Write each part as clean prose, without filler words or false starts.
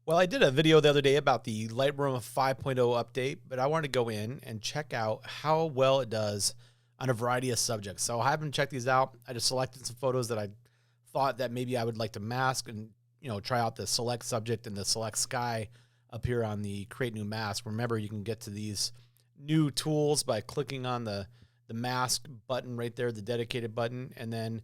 Well, I did a video the other day about the Lightroom 5.0 update, but I wanted to go in and check out how well it does on a variety of subjects. So I haven't checked these out. I just selected some photos that I thought that maybe I would like to mask and, try out the select subject and the select sky up here on the create new mask. Remember, you can get to these new tools by clicking on the mask button right there, the dedicated button. And then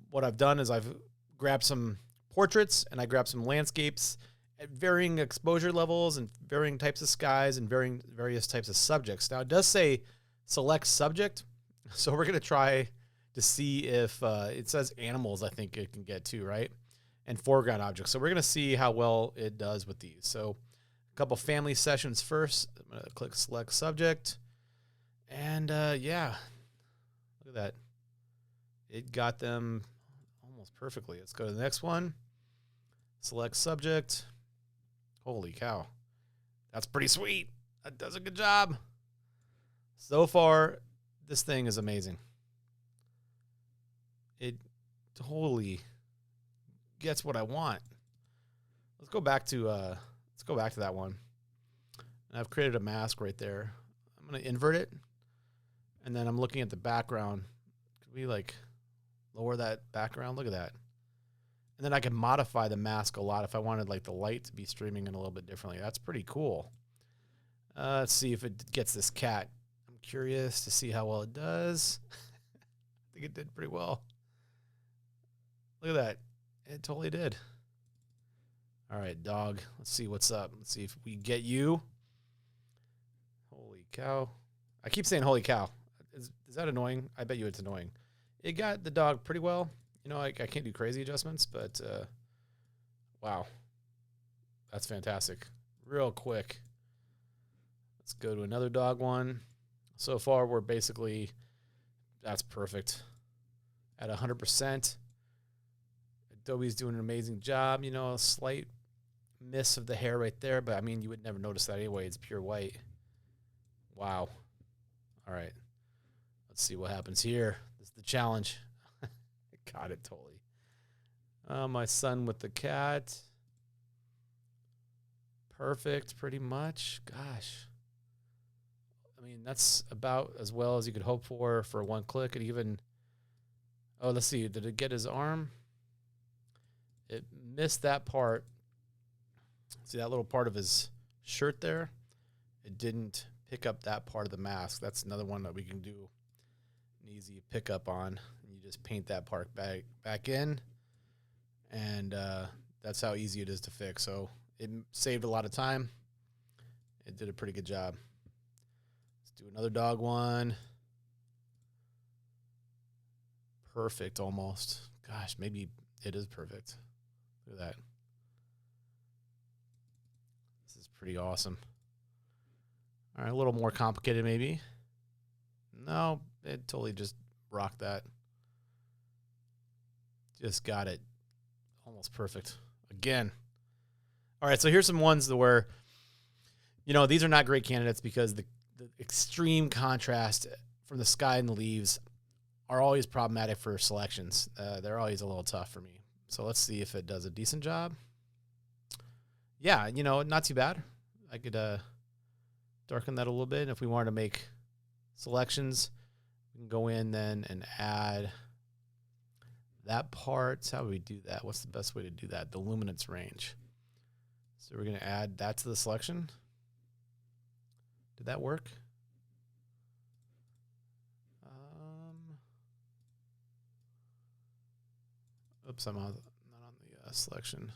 what I've done is I've grabbed some portraits and I grabbed some landscapes at varying exposure levels and varying types of skies and various types of subjects. Now, it does say select subject, so we're going to try to see if it says animals, I think it can get to, right? And foreground objects. So we're going to see how well it does with these. So a couple family sessions first. I'm going to click select subject. And yeah, look at that. It got them almost perfectly. Let's go to the next one. Select subject. Holy cow. That's pretty sweet. That does a good job. So far, this thing is amazing. It totally gets what I want. Let's go back to that one. And I've created a mask right there. I'm going to invert it. And then I'm looking at the background. Could we lower that background? Look at that. And then I can modify the mask a lot if I wanted the light to be streaming in a little bit differently. That's pretty cool. Let's see if it gets this cat. I'm curious to see how well it does. I think it did pretty well. Look at that. It totally did. All right, dog. Let's see what's up. Let's see if we get you. Holy cow. I keep saying holy cow. Is that annoying? I bet you it's annoying. It got the dog pretty well. I can't do crazy adjustments, but wow. That's fantastic. Real quick. Let's go to another dog one. So far, we're basically, that's perfect. At 100%. Adobe's doing an amazing job. A slight miss of the hair right there, but you would never notice that anyway. It's pure white. Wow. All right. Let's see what happens here. This is the challenge. Got it totally. My son with the cat. Perfect, pretty much. Gosh. That's about as well as you could hope for one click. It even, let's see. Did it get his arm? It missed that part. See that little part of his shirt there? It didn't pick up that part of the mask. That's another one that we can do an easy pickup on. You just paint that part back in, and that's how easy it is to fix. So it saved a lot of time. It did a pretty good job. Let's do another dog one. Perfect, almost. Gosh, maybe it is perfect. Look at that. This is pretty awesome. All right, a little more complicated maybe. No, it totally just rocked that. Just got it. Almost perfect. Again. All right, so here's some ones where, these are not great candidates because the extreme contrast from the sky and the leaves are always problematic for selections. They're always a little tough for me. So let's see if it does a decent job. Yeah, not too bad. I could darken that a little bit. If we wanted to make selections, we can go in then and add that part. How do we do that? What's the best way to do that? The luminance range. So we're going to add that to the selection. Did that work? Oops, I'm not on the selection.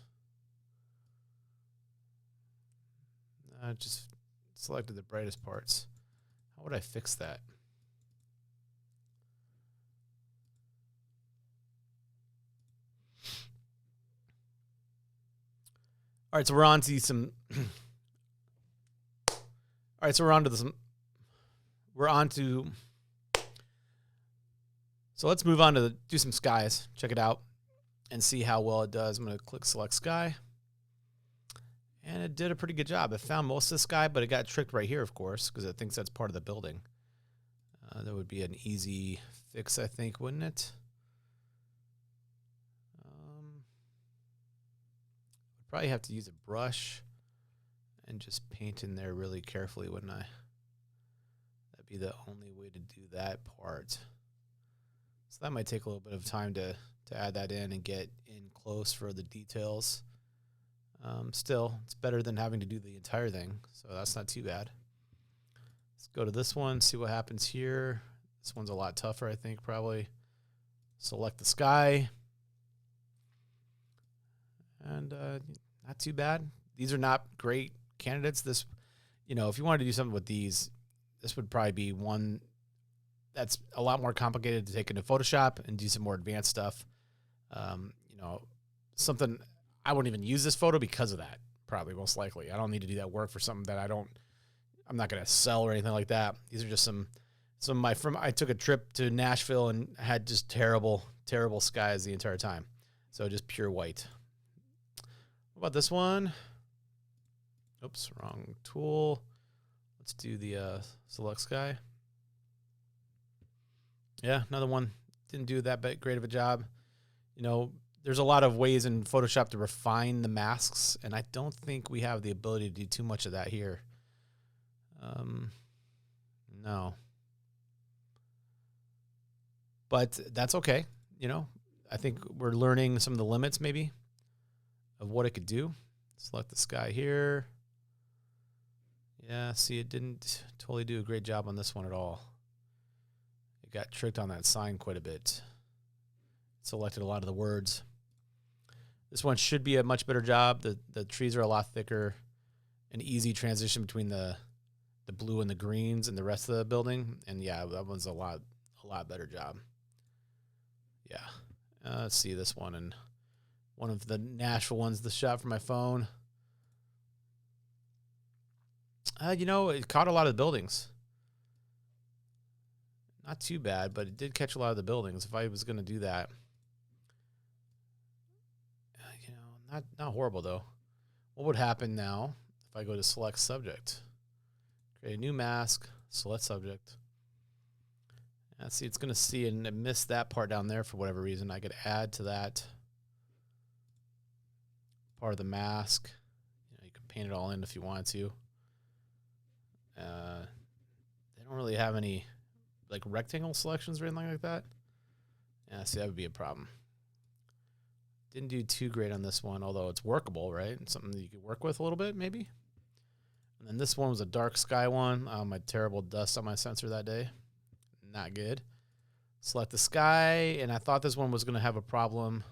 I just selected the brightest parts. How would I fix that? All right, so we're on to some. All right, so we're on to this. We're on to. So let's move on to do some skies. Check it out and see how well it does. I'm going to click select sky. And it did a pretty good job. It found most of the sky, but it got tricked right here, of course, because it thinks that's part of the building. That would be an easy fix, I think, wouldn't it? probably have to use a brush and just paint in there really carefully, wouldn't I? That'd be the only way to do that part. So that might take a little bit of time to add that in and get in close for the details. Still, it's better than having to do the entire thing, so that's not too bad. Let's go to this one, see what happens here. This one's a lot tougher, I think, probably. Select the sky. And not too bad. These are not great candidates. This, if you wanted to do something with these, this would probably be one that's a lot more complicated to take into Photoshop and do some more advanced stuff. Something I wouldn't even use this photo because of that, probably most likely. I don't need to do that work for something that I'm not going to sell or anything like that. These are just some of my I took a trip to Nashville and had just terrible skies the entire time. So just pure white. What about this one? Oops, wrong tool. Let's do the select sky. Yeah, another one. Didn't do that great of a job. There's a lot of ways in Photoshop to refine the masks, and I don't think we have the ability to do too much of that here. No. But that's okay. I think we're learning some of the limits maybe of what it could do. Select the sky here. Yeah, see, it didn't totally do a great job on this one at all. It got tricked on that sign quite a bit. Selected a lot of the words. This one should be a much better job. The trees are a lot thicker. An easy transition between the blue and the greens and the rest of the building. And yeah, that one's a lot better job. Yeah. Let's see this one, and one of the Nashville ones, the shot from my phone. It caught a lot of the buildings. Not too bad, but it did catch a lot of the buildings. If I was going to do that, not horrible though. What would happen now if I go to select subject, create a new mask, select subject? See, it's going to see and miss that part down there for whatever reason. I could add to that part of the mask. You can paint it all in if you wanted to. They don't really have any like rectangle selections or anything like that. Yeah, see, that would be a problem. Didn't do too great on this one, although it's workable, right? It's something that you could work with a little bit, maybe. And then this one was a dark sky one. My terrible dust on my sensor that day. Not good. Select the sky, and I thought this one was going to have a problem.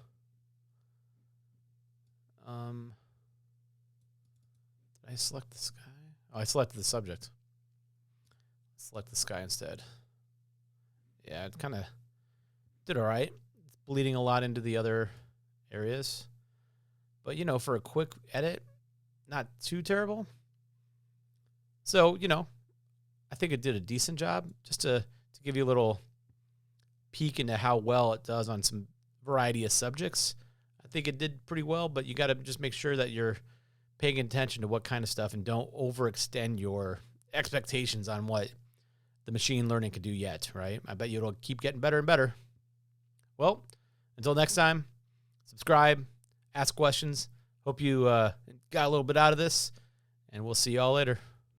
Did I select the sky? Oh, I selected the subject. Select the sky instead. Yeah, it kind of did all right. It's bleeding a lot into the other areas. But, for a quick edit, not too terrible. So, I think it did a decent job just to give you a little peek into how well it does on some variety of subjects. I think it did pretty well, but you got to just make sure that you're paying attention to what kind of stuff and don't overextend your expectations on what the machine learning could do yet, right? I bet you it'll keep getting better and better. Well, until next time, subscribe, ask questions. Hope you got a little bit out of this, and we'll see y'all later.